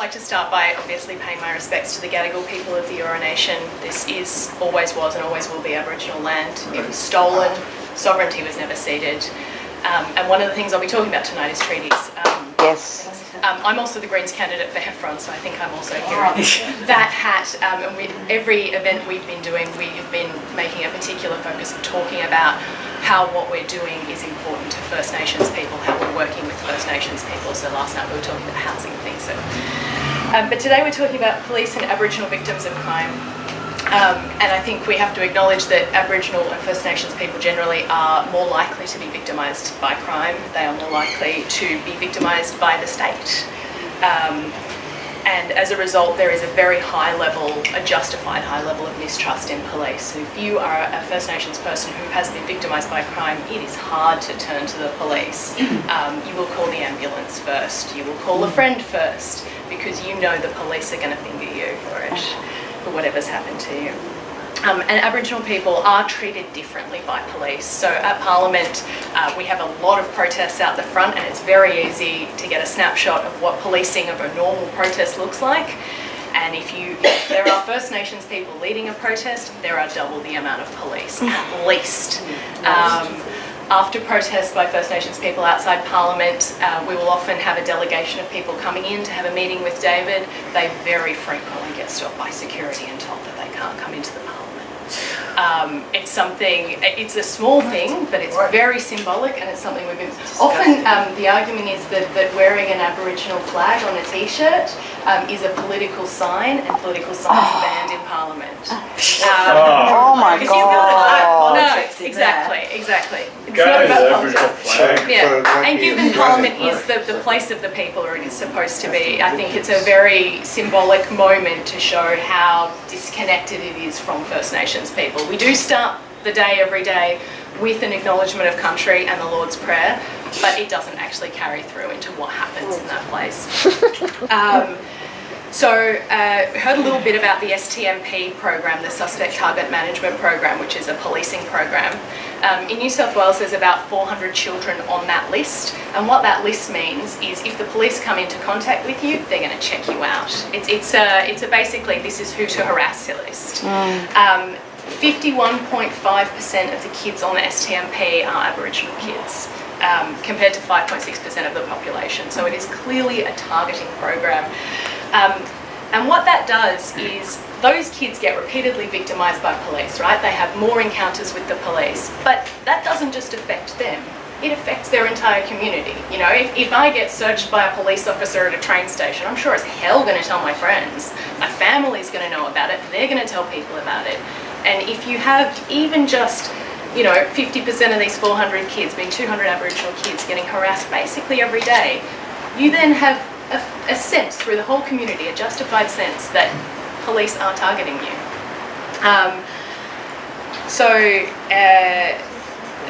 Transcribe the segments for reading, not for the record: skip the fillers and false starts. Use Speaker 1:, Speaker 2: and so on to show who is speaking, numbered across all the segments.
Speaker 1: like to start by obviously paying my respects to the Gadigal people of the Eora Nation. This is, always was and always will be Aboriginal land. It was stolen, sovereignty was never ceded. And one of the things I'll be talking about tonight is treaties.
Speaker 2: Yes.
Speaker 1: I'm also the Greens candidate for Heffron, so I think I'm also hearing that hat. And every event we've been doing, we've been making a particular focus of talking about how what we're doing is important to First Nations people, how we're working with First Nations people. So last night we were talking about housing and things. So, but today we're talking about police and Aboriginal victims of crime. And I think we have to acknowledge that Aboriginal and First Nations people generally are more likely to be victimised by crime. They are more likely to be victimised by the state. And as a result, there is a very high level, a justified high level of mistrust in police. So if you are a First Nations person who has been victimised by crime, it is hard to turn to the police. You will call the ambulance first. You will call a friend first, because you know the police are going to finger you for whatever's happened to you. And Aboriginal people are treated differently by police. So at Parliament, we have a lot of protests out the front, and it's very easy to get a snapshot of what policing of a normal protest looks like. And if there are First Nations people leading a protest, there are double the amount of police, at least. After protests by First Nations people outside Parliament, we will often have a delegation of people coming in to have a meeting with David. They very frequently get stopped by security and told that they can't come into the Parliament. It's a small thing, but it's very symbolic, and it's something we've been... Often the argument is that wearing an Aboriginal flag on a t-shirt is a political sign, and political signs are banned in Parliament.
Speaker 2: Oh my God.
Speaker 1: No, exactly. It's not about politics. Yeah, and given Parliament is the place of the people, or it is supposed to be, I think it's a very symbolic moment to show how disconnected it is from First Nations people. We do start the day every day with an acknowledgement of country and the Lord's Prayer, but it doesn't actually carry through into what happens in that place. Heard a little bit about the STMP program, the Suspect Target Management Program, which is a policing program. In New South Wales, there's about 400 children on that list, and what that list means is if the police come into contact with you, they're going to check you out. It's a basically this is who to harass list. 51.5% of the kids on the STMP are Aboriginal kids, compared to 5.6% of the population. So it is clearly a targeting program. And what that does is those kids get repeatedly victimised by police, right? They have more encounters with the police, but that doesn't just affect them. It affects their entire community. You know, if I get searched by a police officer at a train station, I'm sure as hell going to tell my friends. My family's going to know about it. They're going to tell people about it. And if you have even just, 50% of these 400 kids, being 200 Aboriginal kids, getting harassed basically every day, you then have a sense through the whole community, a justified sense that police are targeting you.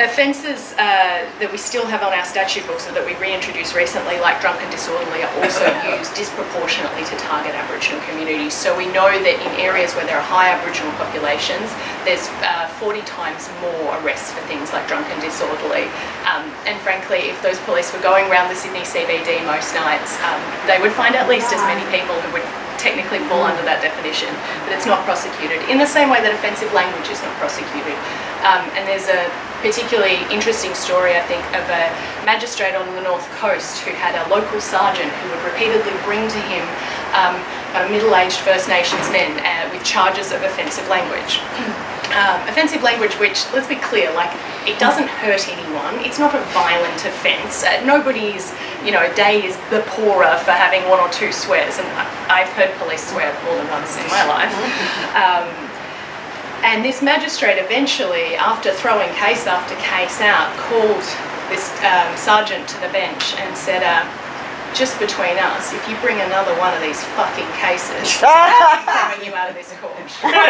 Speaker 1: Offences that we still have on our statute books or that we reintroduced recently, like drunk and disorderly, are also used disproportionately to target Aboriginal communities. So we know that in areas where there are high Aboriginal populations, there's 40 times more arrests for things like drunk and disorderly. And frankly, if those police were going around the Sydney CBD most nights, they would find at least as many people who would technically fall under that definition, but it's not prosecuted. In the same way that offensive language is not prosecuted. And there's a particularly interesting story, I think, of a magistrate on the North Coast who had a local sergeant who would repeatedly bring to him middle-aged First Nations men with charges of offensive language. Offensive language which, let's be clear, it doesn't hurt anyone. It's not a violent offence. Nobody's, day is the poorer for having one or two swears, and I've heard police swear more than once in my life. And this magistrate eventually, after throwing case after case out, called this sergeant to the bench and said, just between us, if you bring another one of these fucking cases, I'm throwing you out of this court. I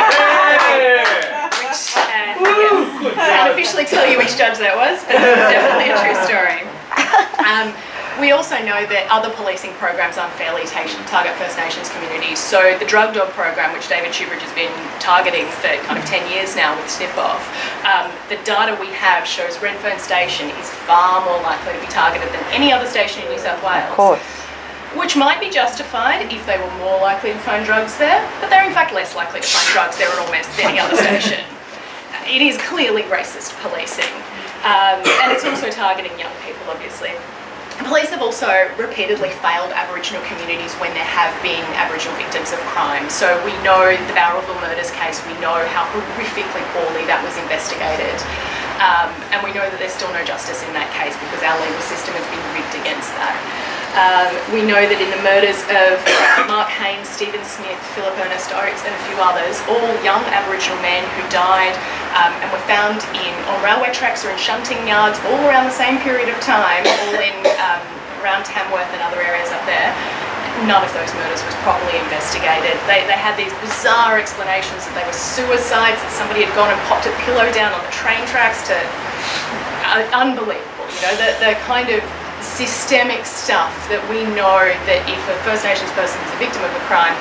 Speaker 1: can't officially tell you which judge that was, but it's definitely a true story. We also know that other policing programs unfairly target First Nations communities. So the drug dog program, which David Shoebridge has been targeting for kind of 10 years now with Sniff Off, the data we have shows Redfern Station is far more likely to be targeted than any other station in New South Wales.
Speaker 2: Of course.
Speaker 1: which might be justified if they were more likely to find drugs there, but they're in fact less likely to find drugs there at almost any other station. It is clearly racist policing, and it's also targeting young people, obviously. Police have also repeatedly failed Aboriginal communities when there have been Aboriginal victims of crime. So we know the Bowraville murders case, we know how horrifically poorly that was investigated. And we know that there's still no justice in that case because our legal system has been rigged against that. We know that in the murders of Mark Haynes, Stephen Smith, Philip Ernest Oates and a few others, all young Aboriginal men who died and were found on railway tracks or in shunting yards all around the same period of time, all in around Tamworth and other areas up there. None of those murders was properly investigated. They had these bizarre explanations that they were suicides, that somebody had gone and popped a pillow down on the train tracks to... unbelievable, you know, the kind of systemic stuff that we know that if a First Nations person is a victim of a crime,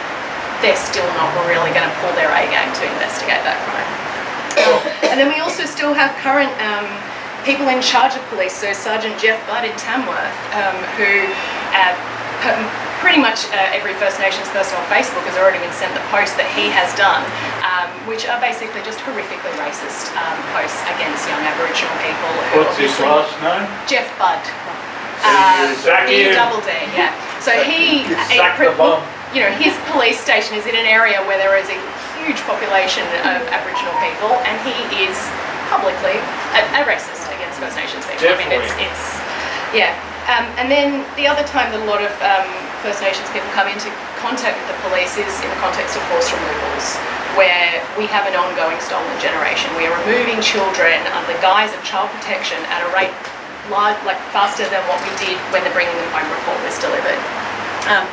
Speaker 1: they're still not really going to pull their A game to investigate that crime. And then we also still have current people in charge of police, so Sergeant Jeff Budd in Tamworth, who pretty much every First Nations person on Facebook has already been sent the posts that he has done, which are basically just horrifically racist posts against young Aboriginal people.
Speaker 3: What's his last name?
Speaker 1: Jeff Budd. B-double-D, yeah. So you know, his police station is in an area where there is a huge population of Aboriginal people, and he is publicly a racist against First Nations people.
Speaker 3: Definitely.
Speaker 1: I mean, it's yeah. And then the other time that a lot of First Nations people come into contact with the police is in the context of forced removals, where we have an ongoing stolen generation. We are removing children under the guise of child protection at a rate like faster than what we did when the Bringing Them Home report was delivered.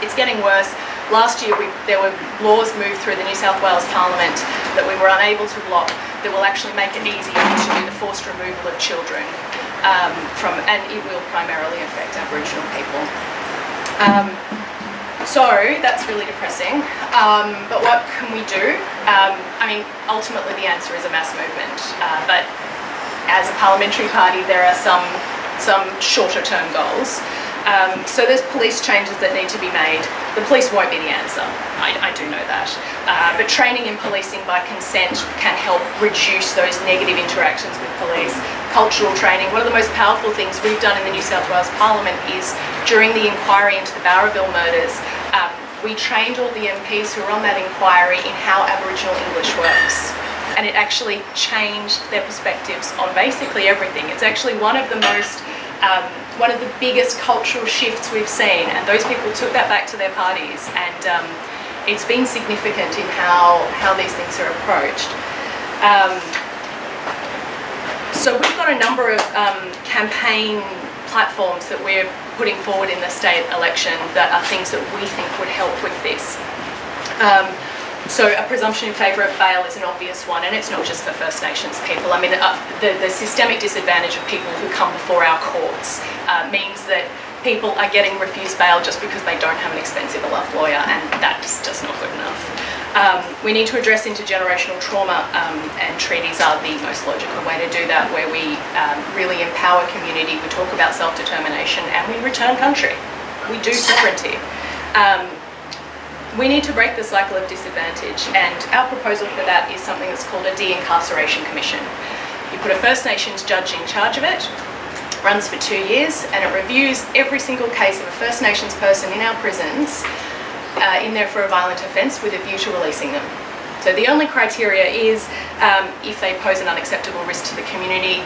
Speaker 1: It's getting worse. Last year there were laws moved through the New South Wales Parliament that we were unable to block that will actually make it easier to do the forced removal of children and it will primarily affect Aboriginal people. So that's really depressing. But what can we do? I mean, ultimately the answer is a mass movement. But as a parliamentary party, there are some shorter term goals. So there's police changes that need to be made. The police won't be the answer, I do know that. But training in policing by consent can help reduce those negative interactions with police. Cultural training, one of the most powerful things we've done in the New South Wales Parliament is during the inquiry into the Bowraville murders, we trained all the MPs who were on that inquiry in how Aboriginal English works. And it actually changed their perspectives on basically everything. It's actually one of the biggest cultural shifts we've seen, and those people took that back to their parties, and it's been significant in how these things are approached. So we've got a number of campaign platforms that we're putting forward in the state election that are things that we think would help with this. So a presumption in favour of bail is an obvious one, and it's not just for First Nations people. I mean, the systemic disadvantage of people who come before our courts means that people are getting refused bail just because they don't have an expensive enough lawyer, and that's just not good enough. We need to address intergenerational trauma, and treaties are the most logical way to do that, where we really empower community, we talk about self-determination, and we return country. We do sovereignty. We need to break the cycle of disadvantage, and our proposal for that is something that's called a de-incarceration commission. You put a First Nations judge in charge of it, runs for 2 years, and it reviews every single case of a First Nations person in our prisons in there for a violent offence with a view to releasing them. So the only criteria is if they pose an unacceptable risk to the community.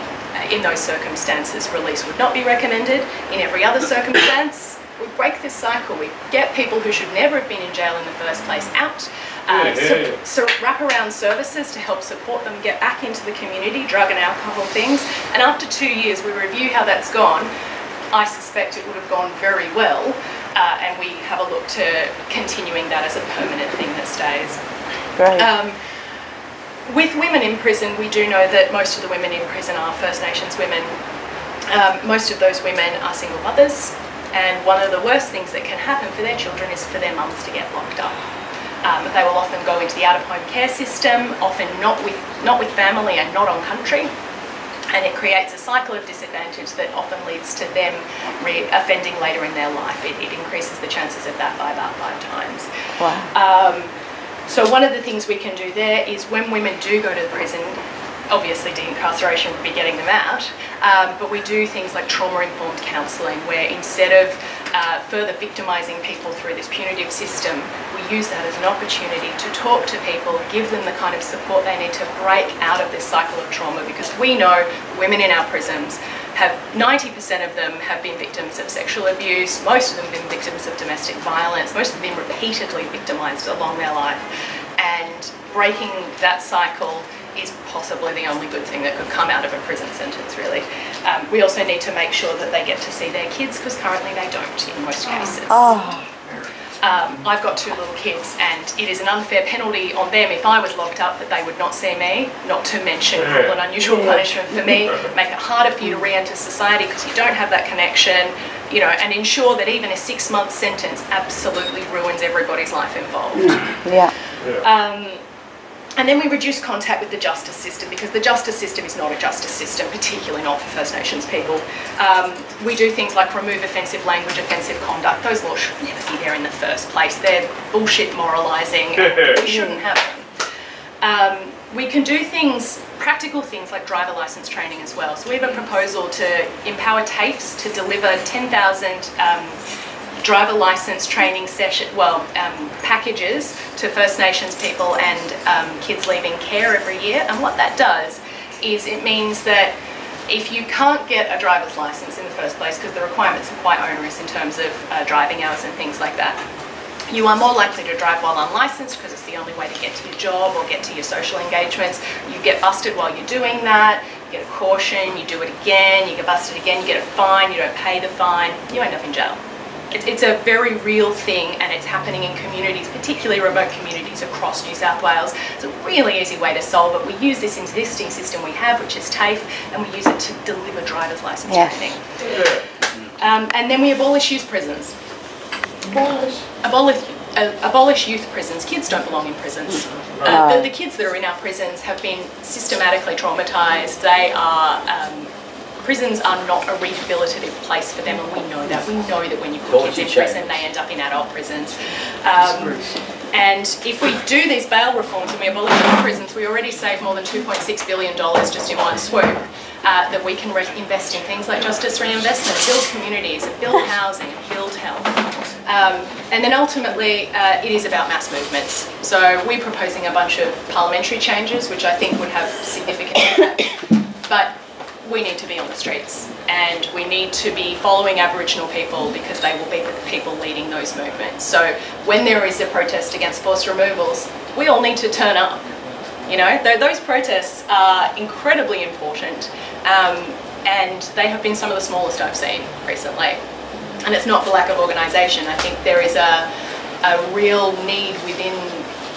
Speaker 1: In those circumstances, release would not be recommended. In every other circumstance, we break this cycle. We get people who should never have been in jail in the first place out. So wraparound services to help support them get back into the community, drug and alcohol things. And after 2 years, we review how that's gone. I suspect it would have gone very well, and we have a look to continuing that as a permanent thing that stays.
Speaker 2: Great.
Speaker 1: With women in prison, we do know that most of the women in prison are First Nations women. Most of those women are single mothers. And one of the worst things that can happen for their children is for their mums to get locked up. They will often go into the out-of-home care system, often not with family and not on country. And it creates a cycle of disadvantage that often leads to them offending later in their life. It increases the chances of that by about 5 times.
Speaker 2: Wow.
Speaker 1: So one of the things we can do there is when women do go to the prison, obviously de-incarceration would be getting them out, but we do things like trauma-informed counselling, where instead of further victimising people through this punitive system, we use that as an opportunity to talk to people, give them the kind of support they need to break out of this cycle of trauma, because we know women in our prisons have 90% of them have been victims of sexual abuse, most of them have been victims of domestic violence, most of them have been repeatedly victimised along their life, and breaking that cycle is possibly the only good thing that could come out of a prison sentence, really. We also need to make sure that they get to see their kids, because currently they don't in most cases. I've got 2 little kids, and it is an unfair penalty on them if I was locked up that they would not see me, not to mention cruel and unusual punishment for me, make it harder for you to re-enter society because you don't have that connection, you know, and ensure that even a 6-month sentence absolutely ruins everybody's life involved.
Speaker 2: Yeah.
Speaker 1: And then we reduce contact with the justice system, because the justice system is not a justice system, particularly not for First Nations people. We do things like remove offensive language, offensive conduct. Those laws should never be there in the first place. They're bullshit moralising. We shouldn't have them. We can do things, practical things like driver licence training as well. So we have a proposal to empower TAFEs to deliver 10,000 driver licence training packages to First Nations people and kids leaving care every year. And what that does is it means that if you can't get a driver's licence in the first place, because the requirements are quite onerous in terms of driving hours and things like that, you are more likely to drive while unlicensed, because it's the only way to get to your job or get to your social engagements. You get busted while you're doing that, you get a caution, you do it again, you get busted again, you get a fine, you don't pay the fine, you end up in jail. It's a very real thing, and it's happening in communities, particularly remote communities across New South Wales. It's a really easy way to solve it. We use this existing system we have, which is TAFE, and we use it to deliver driver's licence training. And then we abolish youth prisons. Abolish youth prisons. Kids don't belong in prisons. The kids that are in our prisons have been systematically traumatised. They are... prisons are not a rehabilitative place for them, and we know that. We know that when you put kids in prison, they end up in adult prisons. And if we do these bail reforms and we abolish prisons, we already save more than $2.6 billion just in one swoop that we can invest in things like justice reinvestment, build communities, build housing, build health. And then ultimately, it is about mass movements. So we're proposing a bunch of parliamentary changes, which I think would have significant impact. But we need to be on the streets, and we need to be following Aboriginal people, because they will be the people leading those movements. So when there is a protest against forced removals, we all need to turn up. You know, those protests are incredibly important, and they have been some of the smallest I've seen recently. And it's not for lack of organisation. I think there is a real need within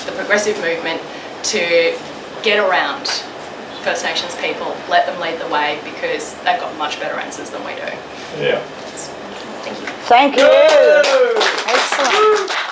Speaker 1: the progressive movement to get around First Nations people, let them lead the way, because they've got much better answers than we do.
Speaker 3: Yeah.
Speaker 1: Thank you.
Speaker 2: Thank you. Excellent.